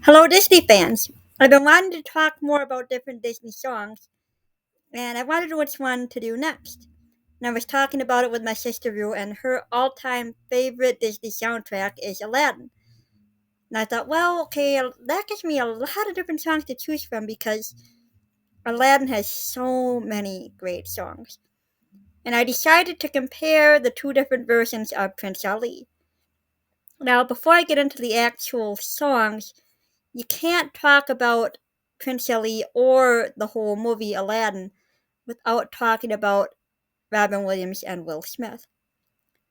Hello, Disney fans. I've been wanting to talk more about different Disney songs, and I wanted to know which one to do next. And I was talking about it with my sister Rue, and her all time favorite Disney soundtrack is Aladdin. And I thought, well, okay, that gives me a lot of different songs to choose from because Aladdin has so many great songs. And I decided to compare the two different versions of Prince Ali. Now, before I get into the actual songs, you can't talk about Prince Ali or the whole movie Aladdin without talking about Robin Williams and Will Smith.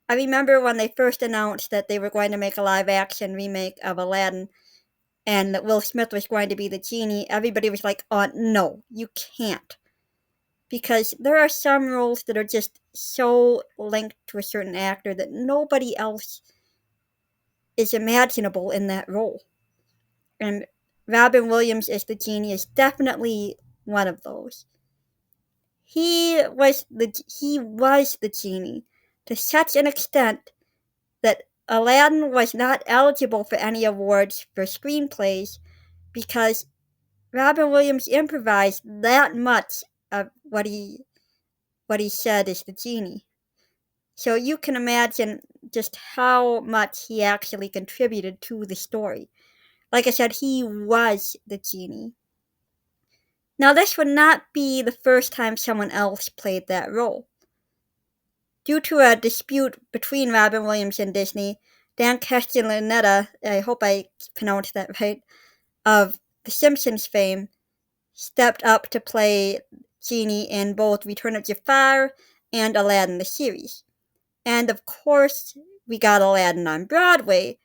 I remember when they first announced that they were going to make a live action remake of Aladdin and that Will Smith was going to be the genie, everybody was like, oh, no, you can't. Because there are some roles that are just so linked to a certain actor that nobody else is imaginable in that role. And Robin Williams as the genie is definitely one of those. He was the genie to such an extent that Aladdin was not eligible for any awards for screenplays because Robin Williams improvised that much of what he said as the genie. So you can imagine just how much he actually contributed to the story. Like I said, he was the genie. Now, this would not be the first time someone else played that role. Due to a dispute between Robin Williams and Disney, Dan Castellaneta, I hope I pronounced that right, of The Simpsons fame, stepped up to play Genie in both Return of Jafar and Aladdin the series. And of course, we got Aladdin on Broadway,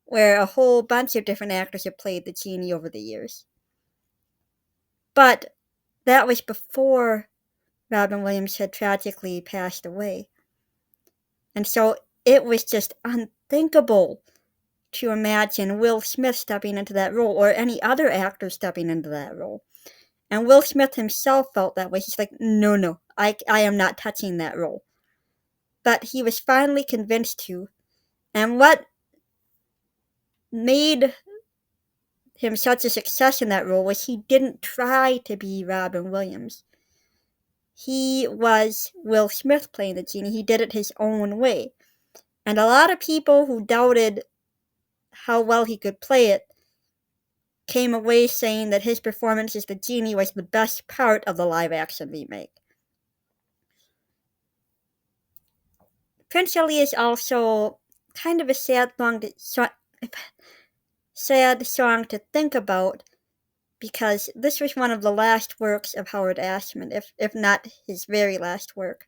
where a whole bunch of different actors have played the Genie over the years. But that was before Robin Williams had tragically passed away. And so it was just unthinkable to imagine Will Smith stepping into that role or any other actor stepping into that role. And Will Smith himself felt that way. He's like, no, no, I am not touching that role. But he was finally convinced to. And what made him such a success in that role was he didn't try to be Robin Williams. He was Will Smith playing the genie. He did it his own way. And a lot of people who doubted how well he could play it came away saying that his performance as the genie was the best part of the live action remake. Prince Ali is also kind of a sad song to think about because this was one of the last works of Howard Ashman, if not his very last work.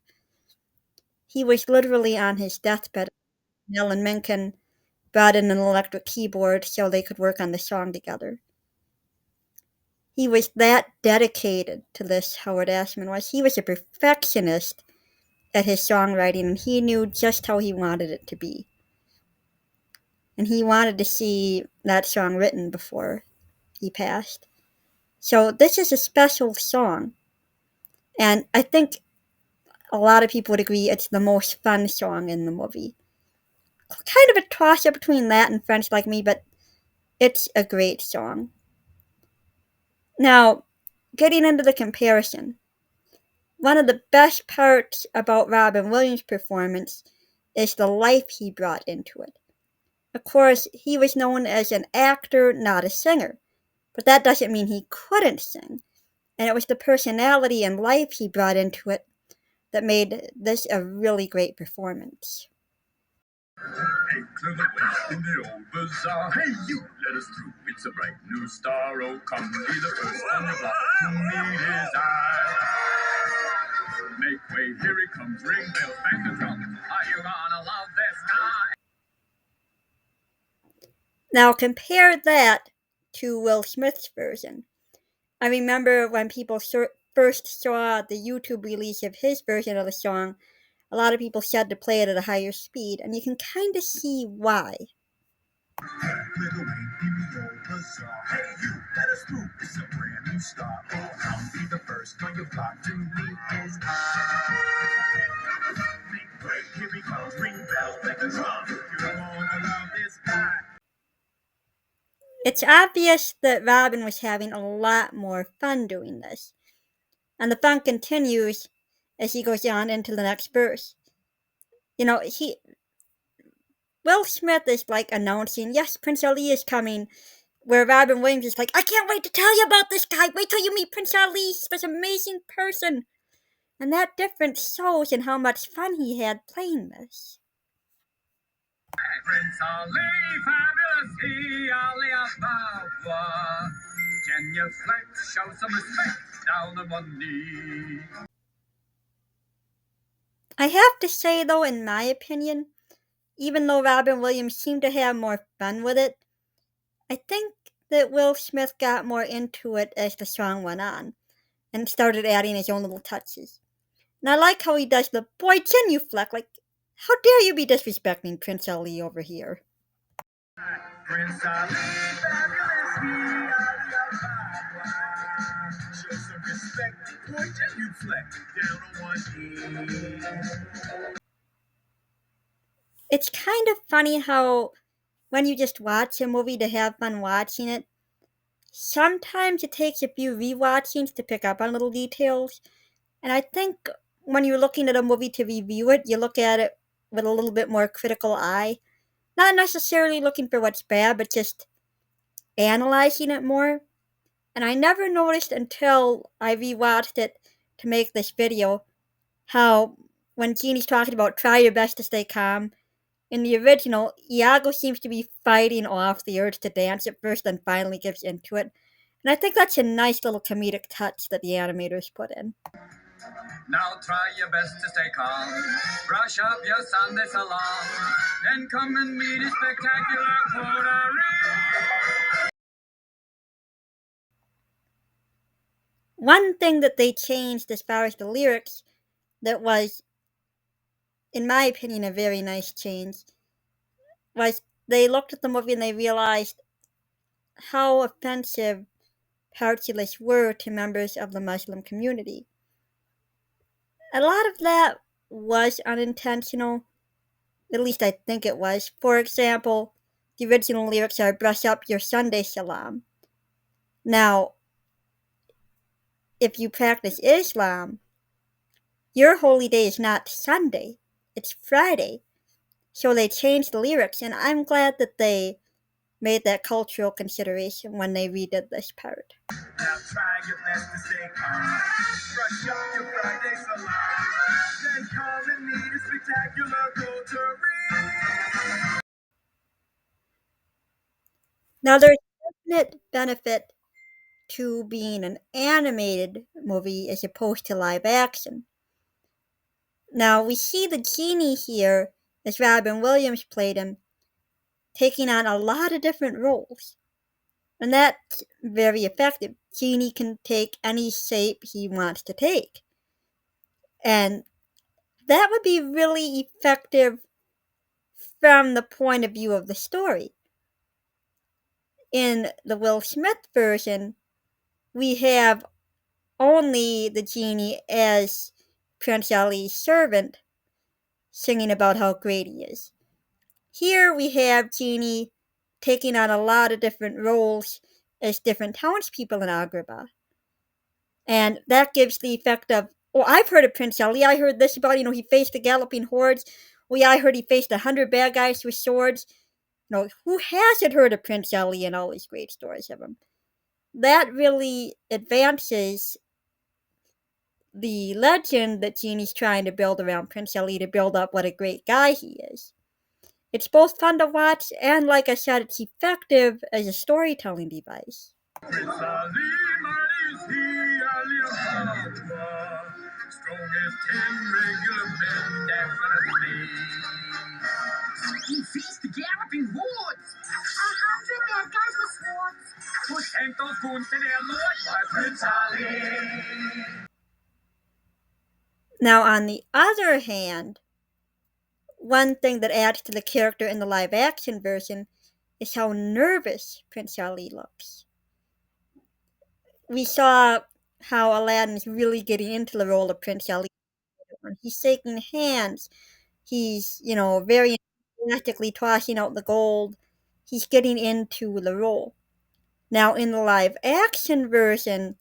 He was literally on his deathbed. Alan Menken brought in an electric keyboard so they could work on the song together. He was that dedicated to this, Howard Ashman was. He was a perfectionist at his songwriting, and he knew just how he wanted it to be. And he wanted to see that song written before he passed. So this is a special song. And I think a lot of people would agree it's the most fun song in the movie. Kind of a toss up between that and French Like Me, but it's a great song. Now, getting into the comparison, one of the best parts about Robin Williams' performance is the life he brought into it. Of course, he was known as an actor, not a singer, but that doesn't mean he couldn't sing. And it was the personality and life he brought into it that made this a really great performance. Hey, clear the way in the old bazaar. Hey, you, let us through. It's a bright new star. Oh, come be the first on your block to meet his eye. Make way, here he comes. Ring bells, bang the drum. Are you gonna love this guy? Now compare that to Will Smith's version. I remember when people first saw the YouTube release of his version of the song, a lot of people said to play it at a higher speed, and you can kind of see why. Clear the way in the old bazaar. Hey, you, let us through. It's a brand new star. Oh, come be the first on your block to meet his eye. Make way, here he comes. Ring bells, bang the drum. You're gonna love this guy. It's obvious that Robin was having a lot more fun doing this, and the fun continues as he goes on into the next verse. You know, Will Smith is like announcing, yes, Prince Ali is coming, where Robin Williams is like, I can't wait to tell you about this guy. Wait till you meet Prince Ali. He's this amazing person. And that difference shows in how much fun he had playing this. Prince Ali, fabulous he, Ali Ababa. Genuflect, show some respect, down on one knee. I have to say, though, in my opinion, even though Robin Williams seemed to have more fun with it, I think that Will Smith got more into it as the song went on and started adding his own little touches. And I like how he does the boy genuflect, like, how dare you be disrespecting Prince Ali over here? Prince Ali, fabulous he, Ali Ababa. Show some respect, boy, genuflect, down on one knee. It's kind of funny how when you just watch a movie to have fun watching it, sometimes it takes a few rewatchings to pick up on little details. And I think when you're looking at a movie to review it, you look at it with a little bit more critical eye. Not necessarily looking for what's bad, but just analyzing it more. And I never noticed until I rewatched it to make this video how when Genie's talking about try your best to stay calm, in the original, Iago seems to be fighting off the urge to dance at first, then finally gives into it. And I think that's a nice little comedic touch that the animators put in. Now try your best to stay calm. Brush up your Sunday salon. Then come and meet a spectacular coterie. One thing that they changed as far as the lyrics that was, in my opinion, a very nice change was they looked at the movie and they realized how offensive parts of this were to members of the Muslim community. A lot of that was unintentional, at least I think it was. For example, the original lyrics are brush up your Sunday salam. Now, if you practice Islam, your holy day is not Sunday, it's Friday. So they changed the lyrics, and I'm glad that they made that cultural consideration when they redid this part. Now try your best to stay calm. Brush up your Friday salon. Then come and meet a spectacular coterie. Now, there's definite benefit to being an animated movie as opposed to live action. Now, we see the genie here, as Robin Williams played him, taking on a lot of different roles. And that's very effective. Genie can take any shape he wants to take. And that would be really effective from the point of view of the story. In the Will Smith version, we have only the genie as Prince Ali's servant singing about how great he is. Here we have Genie taking on a lot of different roles as different townspeople in Agrabah. And that gives the effect of, oh, I've heard of Prince Ali. I heard this about, he faced the galloping hordes. Oh, yeah, I heard he faced 100 bad guys with swords. Who hasn't heard of Prince Ali and all these great stories of him? That really advances the legend that Genie's trying to build around Prince Ali to build up what a great guy he is. It's both fun to watch and, like I said, it's effective as a storytelling device. Prince Ali, mighty is he, Ali Ababa. Strong as 10 regular men, definitely. He faced the galloping hordes. 100 bad guys with swords. Who sent those goons to their lord? Why, Prince Ali. Now, on the other hand, one thing that adds to the character in the live action version is how nervous Prince Ali looks. We saw how Aladdin is really getting into the role of Prince Ali. He's shaking hands. He's, very enthusiastically tossing out the gold. He's getting into the role. Now, in the live action version,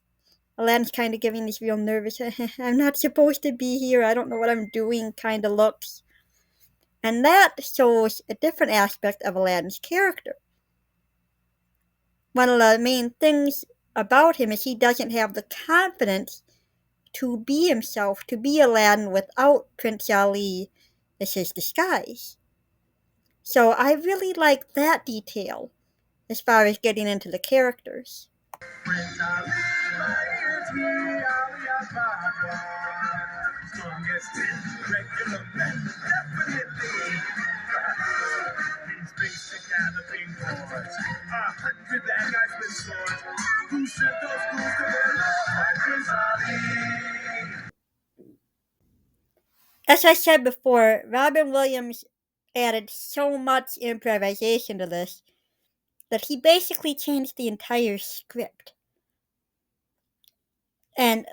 Aladdin's kind of giving this real nervous, I'm not supposed to be here, I don't know what I'm doing kind of looks. And that shows a different aspect of Aladdin's character. One of the main things about him is he doesn't have the confidence to be himself, to be Aladdin without Prince Ali as his disguise. So I really like that detail as far as getting into the characters. Prince Ali, Ali Ababa. Strongest in regular men, definitely. Means basic galloping horse. 100 bad guys with swords. Who sent those fools to their love? My Prince Ali. As I said before, Robin Williams added so much improvisation to this that he basically changed the entire script. And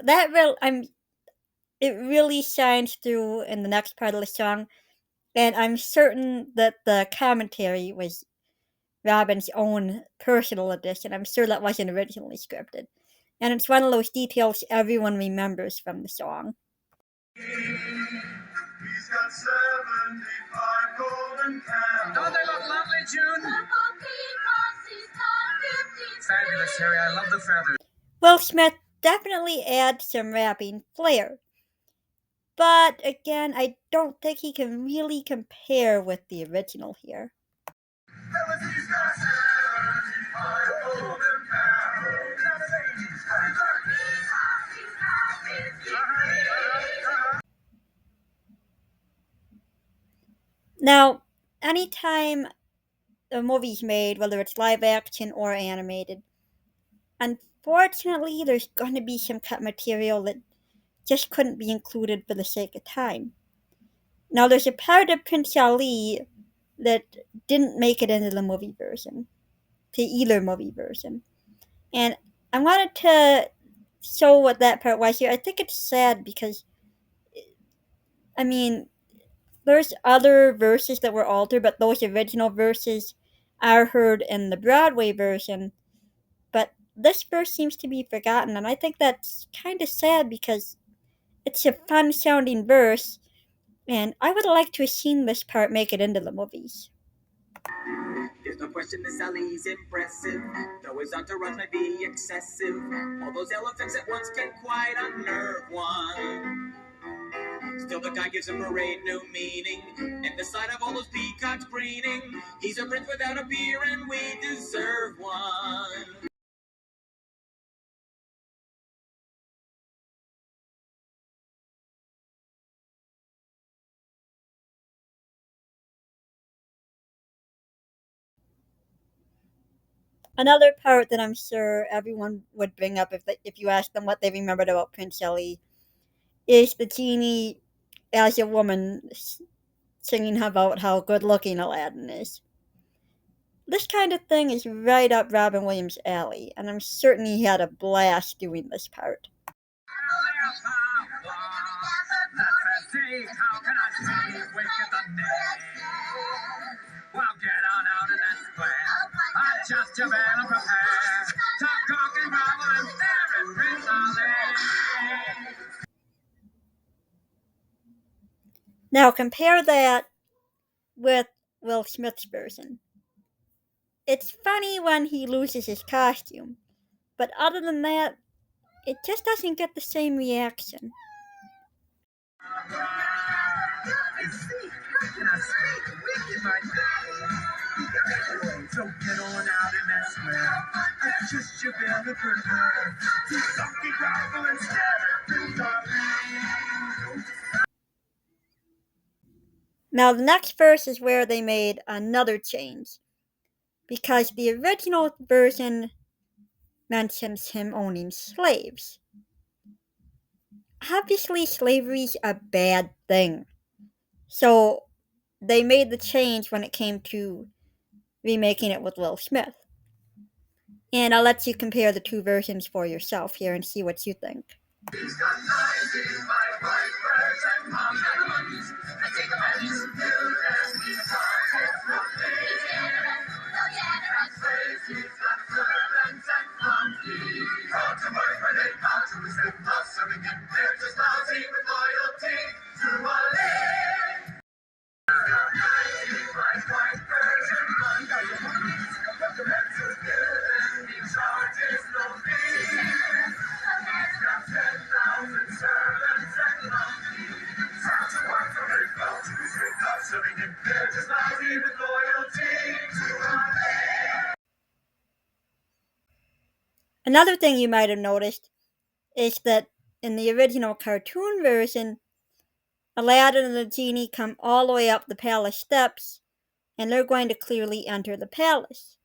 it really shines through in the next part of the song, and I'm certain that the commentary was Robin's own personal addition. I'm sure that wasn't originally scripted. And it's one of those details everyone remembers from the song. He's got 75 golden candles. Don't they look lovely, June? Fabulous, Harry. I love the feathers. Will Smith definitely adds some rapping flair. But again, I don't think he can really compare with the original here. He's got 75 golden candles. Now, anytime a movie's made, whether it's live action or animated, unfortunately, there's going to be some cut material that just couldn't be included for the sake of time. Now, there's a part of Prince Ali that didn't make it into the movie version, to either movie version. And I wanted to show what that part was here. I think it's sad because, I mean, there's other verses that were altered, but those original verses are heard in the Broadway version. But this verse seems to be forgotten, and I think that's kind of sad because it's a fun sounding verse, and I would like to have seen this part make it into the movies. There's no question this Ali's impressive, though his entourage may be excessive. All those elephants at once can quite unnerve one. Still the guy gives a parade new meaning, and the sight of all those peacocks preening. He's a prince without a peer, and we deserve one. Another part that I'm sure everyone would bring up if you ask them what they remembered about Prince Ali is the genie as a woman singing about how good looking Aladdin is. This kind of thing is right up Robin Williams' alley, and I'm certain he had a blast doing this part. How can I see wicked the name? Well, get on out in that square. Adjust your bell and prepare. Top cock and grovel and stare at Prince Ali. Now compare that with Will Smith's version. It's funny when he loses his costume, but other than that, it just doesn't get the same reaction. So get on out in that square. Adjust your bell and prepare. Top cock and grovel and stare at Prince Ali. Now the next verse is where they made another change, because the original version mentions him owning slaves. Obviously, slavery's a bad thing, so they made the change when it came to remaking it with Will Smith. And I'll let you compare the two versions for yourself here and see what you think. He's got 95 white birds and pomegranates. I take a man who's good as he's hard as the face. He's got servants Another thing you might have noticed is that in the original cartoon version, Aladdin and the genie come all the way up the palace steps, and they're going to clearly enter the palace.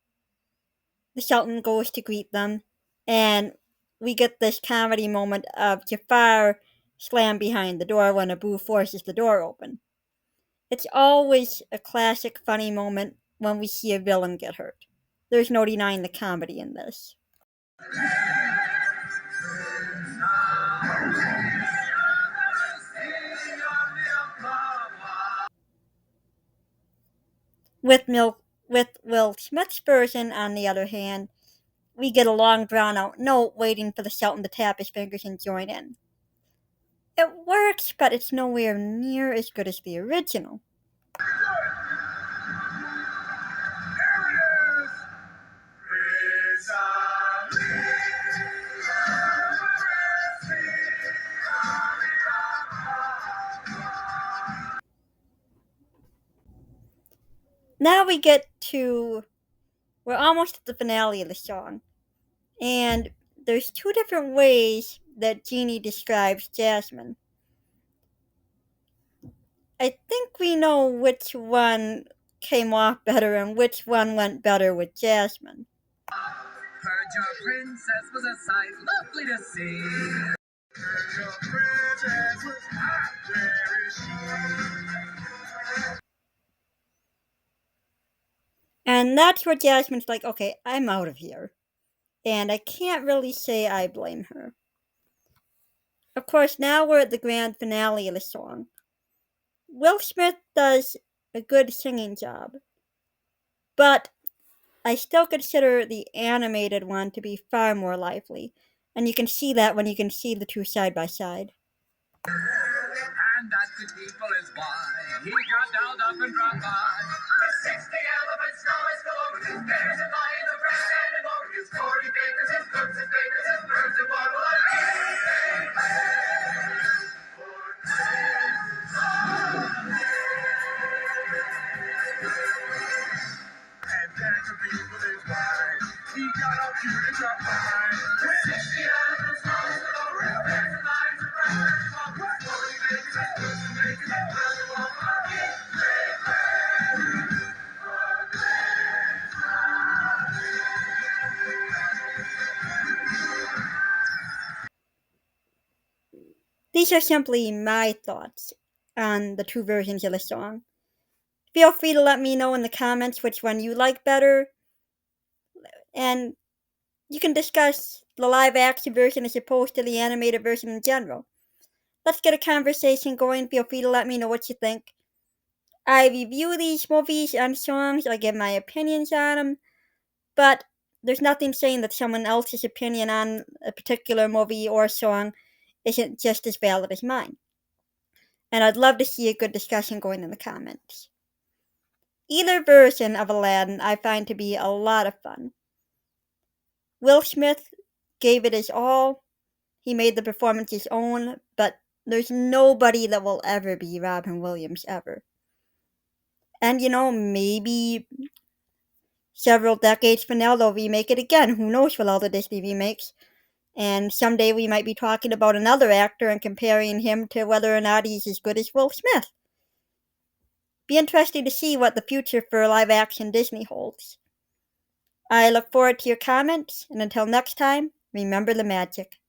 The Sultan goes to greet them, and we get this comedy moment of Jafar slam behind the door when Abu forces the door open. It's always a classic funny moment when we see a villain get hurt. There's no denying the comedy in this. With Will Smith's version, on the other hand, we get a long drawn out note waiting for the Sultan to tap his fingers and join in. It works, but it's nowhere near as good as the original. Now we're almost at the finale of the song, and there's two different ways that Genie describes Jasmine. I think we know which one came off better and which one went better with Jasmine. Heard your princess was a sight lovely to see. Heard your princess was hot, where is she? And that's where Jasmine's like, okay, I'm out of here. And I can't really say I blame her. Of course, now we're at the grand finale of the song. Will Smith does a good singing job, but I still consider the animated one to be far more lively, and you can see that when you can see the two side by side. And that the people is why he got dolled up and dropped by. With 60 elephants, noise go over his bears and lions, a fresh standing over his 40 bakers, his cooks and bakers, his birds and waddle and and that the people is why he got up here and dropped by. With 60 elephants, noise go over his bears and lions, a fresh standing over his 40 bakers, his cooks and bakers, his birds and waddle These are simply my thoughts on the two versions of the song. Feel free to let me know in the comments which one you like better, and you can discuss the live action version as opposed to the animated version in general. Let's get a conversation going. Feel free to let me know what you think. I review these movies and songs, I give my opinions on them, but there's nothing saying that someone else's opinion on a particular movie or song isn't just as valid as mine. And I'd love to see a good discussion going in the comments. Either version of Aladdin I find to be a lot of fun. Will Smith gave it his all. He made the performance his own, but there's nobody that will ever be Robin Williams ever. And maybe several decades from now they'll remake it again. Who knows with all the Disney remakes? And someday we might be talking about another actor and comparing him to whether or not he's as good as Will Smith. Be interesting to see what the future for live action Disney holds. I look forward to your comments, and until next time, remember the magic.